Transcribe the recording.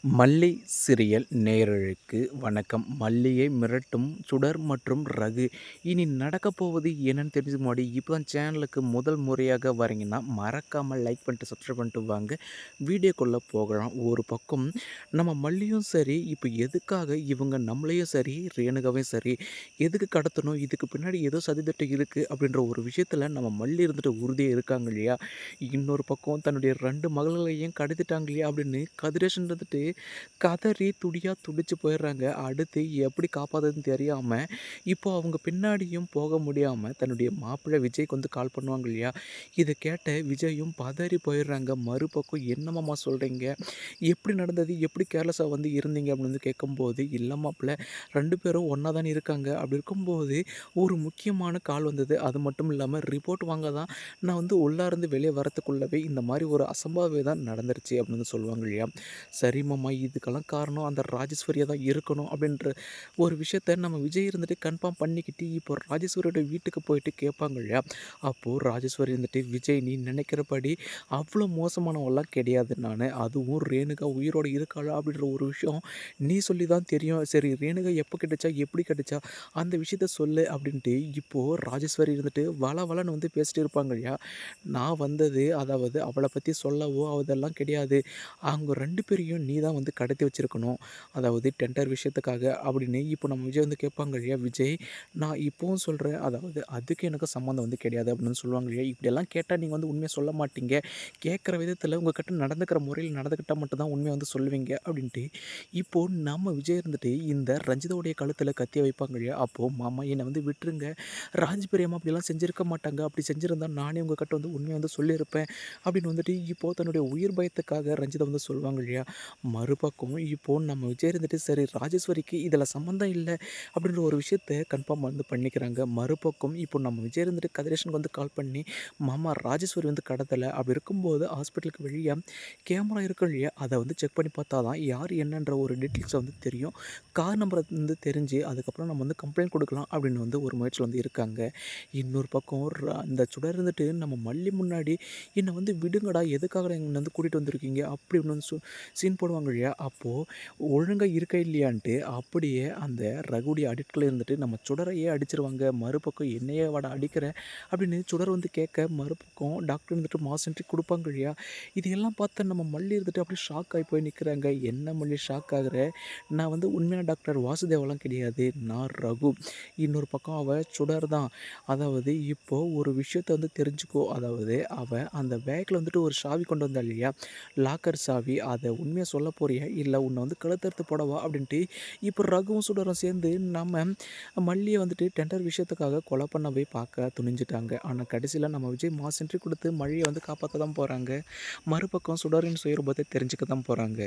மல்லி சீரியல் நேயர்களுக்கு வணக்கம். மல்லியை மிரட்டும் சுடர் மற்றும் ரகு. இனி நடக்கப் போவது என்னன்னு தெரிஞ்சுக்க முன்னாடி இப்போ தான் சேனலுக்கு முதல் முறையாக வரீங்கன்னா மறக்காமல் லைக் பண்ணிட்டு சப்ஸ்கிரைப் பண்ணிட்டு வாங்க. வீடியோக்குள்ளே போகலாம். ஒரு பக்கம் நம்ம மல்லியும் சரி, இப்போ எதுக்காக இவங்க நம்மளையும் சரி, ரேணுகாவையும் சரி எதுக்கு கடத்தணும், இதுக்கு பின்னாடி ஏதோ சதித்திட்டம் இருக்குது அப்படின்ற ஒரு விஷயத்தில் நம்ம மல்லி இருந்துட்டு உறுதியாக இருக்காங்க இல்லையா. இன்னொரு பக்கம் தன்னுடைய 2 மகள்களையும் கடத்திட்டாங்க இல்லையா அப்படின்னு கதிரேசன் இருந்துட்டு கதறி துடியா துடிச்சு போயிடுறாங்க. அடுத்து எப்படி காப்பாத்துறதுன்னு தெரியாம, இப்போ அவங்க பின்னாடியும் போக முடியாம தன்னுடைய மாப்பிள்ளை விஜய்க்கு வந்து கால் பண்ணுவாங்க இல்லையா? இத கேட்ட விஜயும் பதறி போயிடுறாங்க. மறுபக்கம் "என்னம்மாம்மா சொல்றீங்க? எப்படி நடந்தது? எப்படி கேர்லெஸ்ஸா வந்து இருந்தீங்க?" அப்படின்னு வந்து கேட்கும்போது, "இல்ல மாப்பிள 2 பேரும் ஒண்ணா தானே இருக்காங்க. அப்படி இருக்கும்போது ஒரு முக்கியமான கால் வந்தது. அது மட்டும் இல்லாம ரிப்போர்ட் வாங்க தான் நான் வந்து உள்ளார இருந்து வெளிய வரத்துக்குள்ளவே இந்த மாரி ஒரு அசம்பாவிதம் நடந்துருச்சு." அப்படின்னு சொல்லுவாங்க இல்லையா? "சரி மாமா, இதுக்கெல்லாம் காரணம் அந்த ராஜேஸ்வரியா தான் இருக்கணும்." அப்படின்ற ஒரு விஷயத்த நம்ம விஜய் இருந்துட்டு கன்ஃபார்ம் பண்ணிக்கிட்டு, இப்போ ராஜேஸ்வரியோட வீட்டுக்கு போயிட்டு கேட்பாங்க இல்லையா? அப்போ ராஜேஸ்வரி இருந்துட்டு, "விஜய், நீ நினைக்கிறபடி அவ்வளோ மோசமானவன்லாம் கிடையாது நானு. அதுவும் ரேணுகா உயிரோட இருக்காளா அப்படின்ற ஒரு விஷயம் நீ சொல்லி தான் தெரியும். சரி, ரேணுகா எப்போ கிடைச்சா? எப்படி கிடைச்சா? அந்த விஷயத்த சொல்லு." அப்படின்ட்டு இப்போ ராஜேஸ்வரி இருந்துட்டு வளவளன்னு வந்து பேசிட்டு இருப்பாங்க இல்லையா? நான் வந்தது அதாவது அவள பத்தி சொல்லவோ அதெல்லாம் கிடையாது. அவங்க 2 பேரையும் நீ தான் வந்து கடத்தி வச்சிருக்கணும். அதாவது டெண்டர் விஷயத்துக்காக அப்படின்னு இப்போ நம்ம விஜய் வந்து கேட்பாங்க இல்லையா? "விஜய், நான் இப்பவும் சொல்றேன். அதாவது அதுக்கு எனக்கும் சம்மந்தம் வந்து கிடையாது." அப்படின்னு சொல்லுவாங்க இல்லையா? இப்படியெல்லாம் கேட்டா நீங்க வந்து உண்மைய சொல்ல மாட்டீங்க. கேட்குற விதத்தில உங்ககிட்ட நடந்துக்கிற முறையில நடந்துக்கிட்டா மட்டும் தான் உண்மைய வந்து சொல்லுவீங்க அப்படின்ட்டு, இப்போ நம்ம விஜய் இருந்துட்டு இந்த ரஞ்சிதாவுடைய கழுத்தில கத்திய வைப்பாங்க இல்லையா? அப்போ மாமா என்ன வந்து விட்டுருங்க. ராஜ் பிரியம்மா அப்படிலாம் செஞ்சிருக்க மாட்டாங்க. அப்படி செஞ்சிருந்தா நானே உங்ககிட்ட வந்து உண்மைய வந்து சொல்லியிருப்பேன். அப்படின்னு வந்துட்டு இப்போ தன்னுடைய உயிர் பயத்துக்காக ரஞ்சிதா வந்து சொல்லுவாங்க இல்லையா? மறுபக்கம் இப்போ நம்ம விஜய் இருந்துட்டு சரி, ராஜேஸ்வரிக்கு இதில சம்மந்தம் இல்ல அப்படின்ற ஒரு விஷயத்த கன்ஃபார்ம் வந்து பண்ணிக்கிறாங்க. மறுபக்கம் இப்போ நம்ம விஜய் இருந்துட்டு கதிரேஷனுக்கு வந்து கால் பண்ணி, மாமா ராஜேஸ்வரி வந்து கடத்தல. அப்படி இருக்கும்போது ஹாஸ்பிட்டலுக்கு வெளிய கேமரா இருக்கும் இல்லையா? அத வந்து செக் பண்ணி பார்த்தா தான் யார் என்னன்ற ஒரு டீட்டெயில்ஸ் வந்து தெரியும். கார் நம்பர் வந்து தெரிஞ்சு அதுக்கப்புறம் நம்ம வந்து கம்ப்ளைண்ட் குடுக்கலாம் அப்படின்னு வந்து ஒரு முயற்சியில வந்து இருக்காங்க. இன்னொரு பக்கம் அந்த சுடர் இருந்துட்டு நம்ம மல்லி முன்னாடி என்ன வந்து விடுங்கடா, எதுக்காகடா என்ன வந்து கூட்டிட்டு வந்திருக்கீங்க? அப்படி இப்படின்னு வந்து சீன் போடுவாங்க இல்லையா? அப்போ ஒழுங்கா இருக்கா இல்லையான்ட்டு அப்படியே அந்த ரகுடைய அடிட்ல இருந்துட்டு நம்ம சுடரையே அடிச்சிருவாங்க. மறுபக்கம் "என்னையே வாடா அடிக்கிற?" அப்படின்னு சுடர் வந்து கேட்க, மறுபக்கம் டாக்டர் இருந்துட்டு மாஸ் என்ட்ரி குடுப்பாங்க இல்லையா? இதையெல்லாம் பார்த்து நம்ம மல்லி இருந்துட்டு அப்படியே ஷாக் ஆகி போய் நிற்கிறாங்க. "என்ன மல்லி ஷாக் ஆகுற? நான் வந்து உண்மையான டாக்டர் வாசுதேவலாம் கிடையாது. நான் ரகு." இன்னொரு பக்கம் அவ சுடர் தான். அதாவது இப்போ ஒரு விஷயத்த வந்து தெரிஞ்சுக்கோ. அதாவது அவ அந்த பேக்ல வந்துட்டு ஒரு சாவி கொண்டு வந்தா இல்லையா? லாக்கர் சாவி. அத உண்மைய சொல்ல போறியா? இல்ல உன்ன வந்து கழுத்தறுத்து போடவா? அப்படின்ட்டு இப்போ ரகுவும் சுடரும் சேர்ந்து நம்ம மல்லிய வந்துட்டு டெண்டர் விஷயத்துக்காக கொலை பண்ணவே பார்க்க துணிஞ்சுட்டாங்க. ஆனா கடைசியில நம்ம விஜய் மாஸ் என்ட்ரி குடுத்து மல்லிய வந்து காப்பாத்த தான் போறாங்க. மறுபக்கம் சுடரின் சுயரூபத்த தெரிஞ்சுக்க தான் போறாங்க.